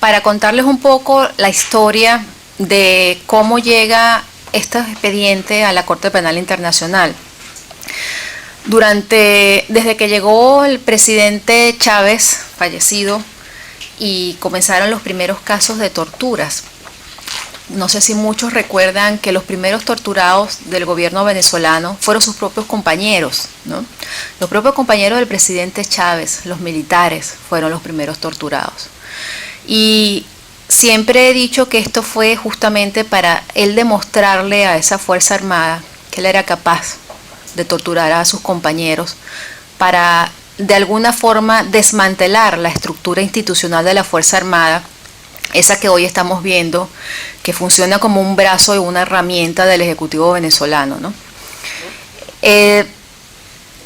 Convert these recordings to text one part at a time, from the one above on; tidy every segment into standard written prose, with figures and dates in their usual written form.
para contarles un poco la historia de cómo llega este expediente a la Corte Penal Internacional. Desde que llegó el presidente Chávez, fallecido, y comenzaron los primeros casos de torturas. No sé si muchos recuerdan que los primeros torturados del gobierno venezolano fueron sus propios compañeros, ¿no? Los propios compañeros del presidente Chávez, los militares, fueron los primeros torturados. Y siempre he dicho que esto fue justamente para él demostrarle a esa Fuerza Armada que él era capaz de torturar a sus compañeros para de alguna forma desmantelar la estructura institucional de la Fuerza Armada, esa que hoy estamos viendo, que funciona como un brazo y una herramienta del Ejecutivo venezolano, ¿no?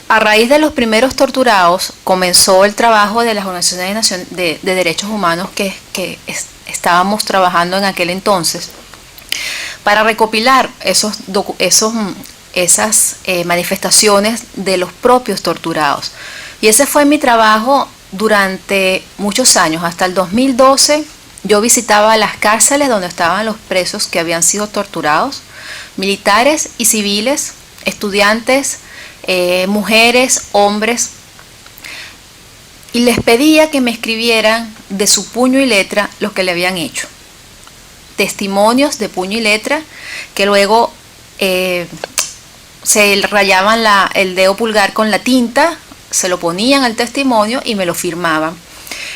A raíz de los primeros torturados comenzó el trabajo de las organizaciones de derechos humanos que estábamos trabajando en aquel entonces para recopilar esas manifestaciones de los propios torturados. Y ese fue mi trabajo durante muchos años. Hasta el 2012 yo visitaba las cárceles donde estaban los presos que habían sido torturados, militares y civiles, estudiantes, mujeres, hombres, y les pedía que me escribieran de su puño y letra lo que le habían hecho. Testimonios de puño y letra que luego se rayaban el dedo pulgar con la tinta, se lo ponían al testimonio y me lo firmaban.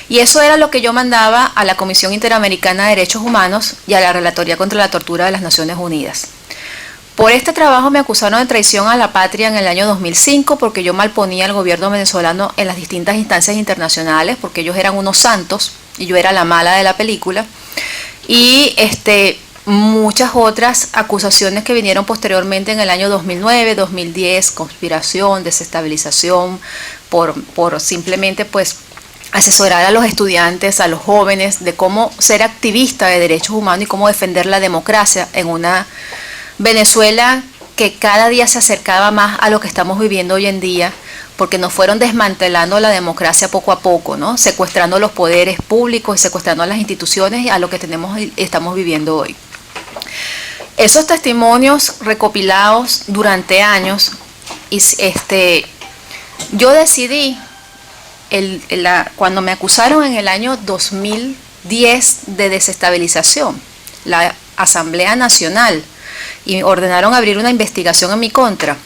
Y eso era lo que yo mandaba a la Comisión Interamericana de Derechos Humanos y a la Relatoría contra la Tortura de las Naciones Unidas. Por este trabajo me acusaron de traición a la patria en el año 2005 porque yo malponía al gobierno venezolano en las distintas instancias internacionales, porque ellos eran unos santos y yo era la mala de la película. Y muchas otras acusaciones que vinieron posteriormente en el año 2009, 2010, conspiración, desestabilización, por simplemente pues asesorar a los estudiantes, a los jóvenes, de cómo ser activista de derechos humanos y cómo defender la democracia en una Venezuela que cada día se acercaba más a lo que estamos viviendo hoy en día, porque nos fueron desmantelando la democracia poco a poco, ¿no? Secuestrando los poderes públicos y secuestrando las instituciones a lo que estamos viviendo hoy. Esos testimonios recopilados durante años, yo decidí, cuando me acusaron en el año 2010 de desestabilización, la Asamblea Nacional, y ordenaron abrir una investigación en mi contra,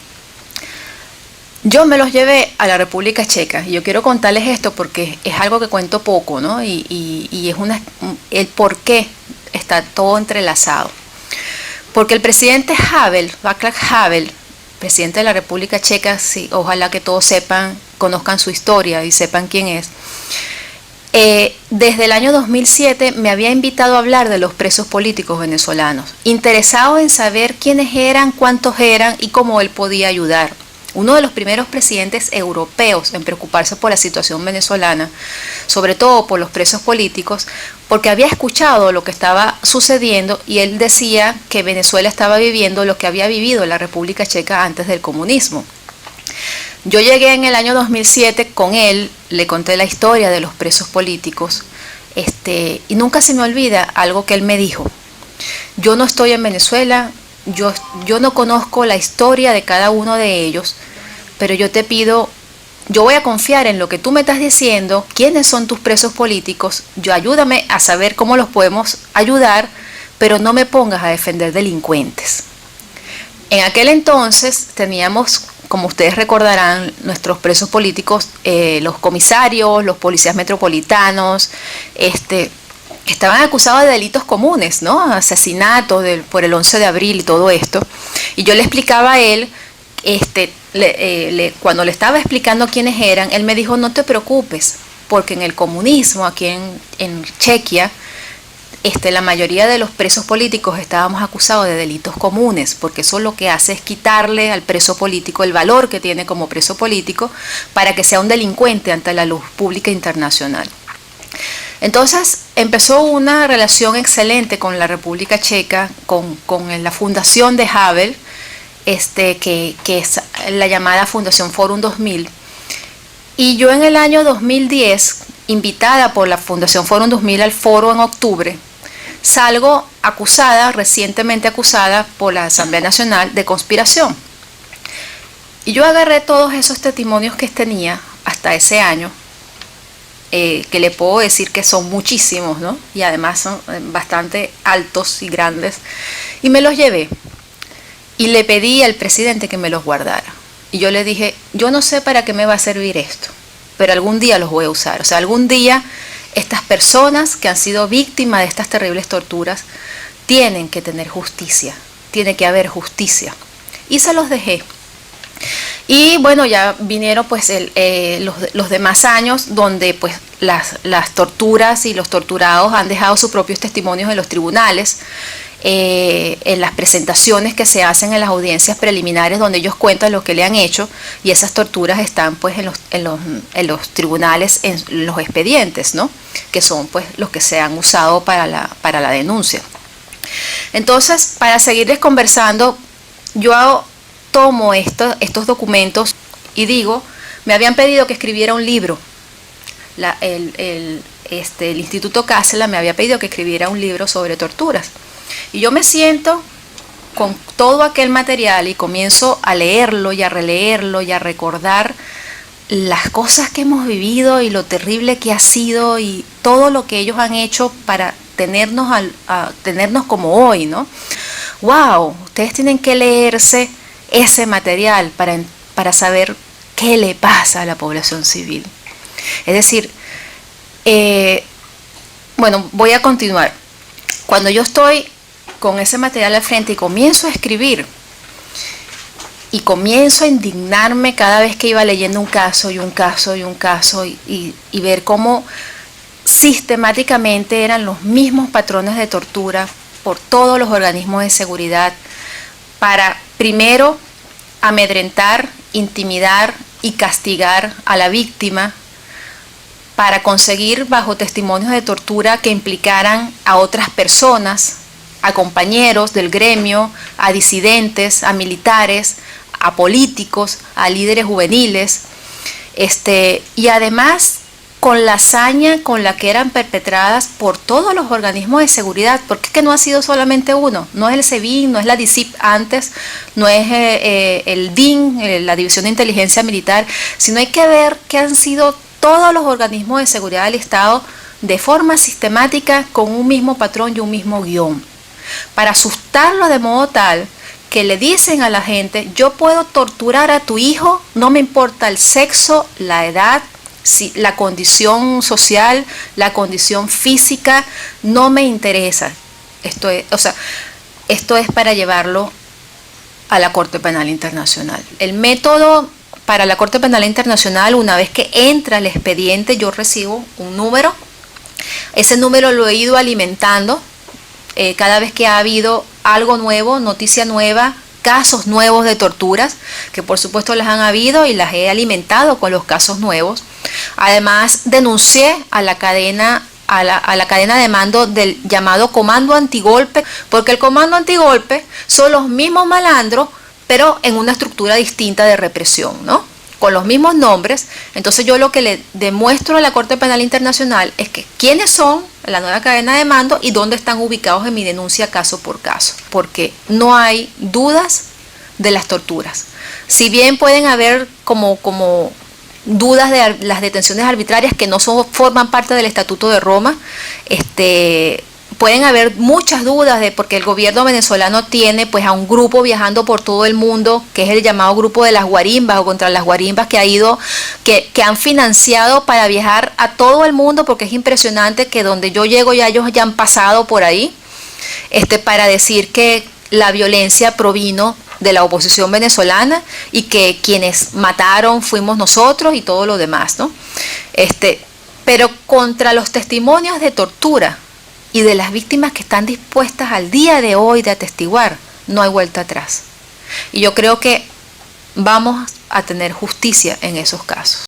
yo me los llevé a la República Checa. Y yo quiero contarles esto porque es algo que cuento poco, ¿no? Y es el por qué está todo entrelazado. Porque el presidente Havel, Václav Havel, presidente de la República Checa, sí, ojalá que todos conozcan su historia y sepan quién es. Desde el año 2007 me había invitado a hablar de los presos políticos venezolanos, interesado en saber quiénes eran, cuántos eran y cómo él podía ayudar. Uno de los primeros presidentes europeos en preocuparse por la situación venezolana, sobre todo por los presos políticos, porque había escuchado lo que estaba sucediendo y él decía que Venezuela estaba viviendo lo que había vivido la República Checa antes del comunismo. Yo llegué en el año 2007 con él, le conté la historia de los presos políticos, y nunca se me olvida algo que él me dijo. Yo no estoy en Venezuela, yo no conozco la historia de cada uno de ellos, pero yo te pido, yo voy a confiar en lo que tú me estás diciendo, quiénes son tus presos políticos, ayúdame a saber cómo los podemos ayudar, pero no me pongas a defender delincuentes. En aquel entonces teníamos, como ustedes recordarán, nuestros presos políticos, los comisarios, los policías metropolitanos, estaban acusados de delitos comunes, ¿no? Asesinatos por el 11 de abril y todo esto. Y yo le explicaba a él, cuando le estaba explicando quiénes eran, él me dijo, no te preocupes, porque en el comunismo, aquí en Chequia, la mayoría de los presos políticos estábamos acusados de delitos comunes, porque eso lo que hace es quitarle al preso político el valor que tiene como preso político para que sea un delincuente ante la luz pública internacional. Entonces empezó una relación excelente con la República Checa, con la fundación de Havel, que es la llamada Fundación Forum 2000. Y yo en el año 2010, invitada por la Fundación Fórum 2000 al foro en octubre, salgo recientemente acusada por la Asamblea Nacional de conspiración. Y yo agarré todos esos testimonios que tenía hasta ese año, que le puedo decir que son muchísimos, ¿no? Y además son bastante altos y grandes, y me los llevé. Y le pedí al presidente que me los guardara. Y yo le dije, yo no sé para qué me va a servir esto, pero algún día los voy a usar. O sea, algún día estas personas que han sido víctimas de estas terribles torturas tienen que tener justicia, tiene que haber justicia. Y se los dejé. Y bueno, ya vinieron pues los demás años donde pues las torturas y los torturados han dejado sus propios testimonios en los tribunales, en las presentaciones que se hacen en las audiencias preliminares donde ellos cuentan lo que le han hecho, y esas torturas están pues en los tribunales, en los expedientes, ¿no? Que son pues los que se han usado para la denuncia. Entonces, para seguirles conversando, yo tomo estos documentos y digo, me habían pedido que escribiera un libro. El Instituto Kassela me había pedido que escribiera un libro sobre torturas. Y yo me siento con todo aquel material y comienzo a leerlo y a releerlo y a recordar las cosas que hemos vivido y lo terrible que ha sido y todo lo que ellos han hecho para tenernos como hoy, ¿no? ¡Wow! Ustedes tienen que leerse ese material para saber qué le pasa a la población civil. Es decir, bueno, voy a continuar. Cuando yo estoy con ese material al frente y comienzo a escribir y comienzo a indignarme cada vez que iba leyendo un caso y un caso y un caso y ver cómo sistemáticamente eran los mismos patrones de tortura por todos los organismos de seguridad para primero amedrentar, intimidar y castigar a la víctima, para conseguir bajo testimonios de tortura que implicaran a otras personas, a compañeros del gremio, a disidentes, a militares, a políticos, a líderes juveniles, y además con la hazaña con la que eran perpetradas por todos los organismos de seguridad, porque es que no ha sido solamente uno, no es el SEBIN, no es la DICIP antes, no es el DIN, la División de Inteligencia Militar, sino hay que ver que han sido todos los organismos de seguridad del Estado de forma sistemática con un mismo patrón y un mismo guión, para asustarlo de modo tal que le dicen a la gente, yo puedo torturar a tu hijo, no me importa el sexo, la edad, la condición social, la condición física, no me interesa. Esto es para llevarlo a la Corte Penal Internacional. El método para la Corte Penal Internacional, una vez que entra el expediente, yo recibo un número. Ese número lo he ido alimentando cada vez que ha habido algo nuevo, noticia nueva, casos nuevos de torturas, que por supuesto las han habido y las he alimentado con los casos nuevos. Además, denuncié a la cadena de mando del llamado Comando Antigolpe, porque el Comando Antigolpe son los mismos malandros, pero en una estructura distinta de represión, ¿no? Con los mismos nombres. Entonces yo lo que le demuestro a la Corte Penal Internacional es que quiénes son la nueva cadena de mando y dónde están ubicados en mi denuncia caso por caso, porque no hay dudas de las torturas. Si bien pueden haber como dudas de las detenciones arbitrarias que no forman parte del Estatuto de Roma, pueden haber muchas dudas porque el gobierno venezolano tiene pues a un grupo viajando por todo el mundo, que es el llamado grupo de las guarimbas o contra las guarimbas, que han financiado para viajar a todo el mundo, porque es impresionante que donde yo llego ya ellos ya han pasado por ahí, para decir que la violencia provino de la oposición venezolana y que quienes mataron fuimos nosotros y todo lo demás, ¿no? Pero contra los testimonios de tortura y de las víctimas que están dispuestas al día de hoy de atestiguar, no hay vuelta atrás. Y yo creo que vamos a tener justicia en esos casos.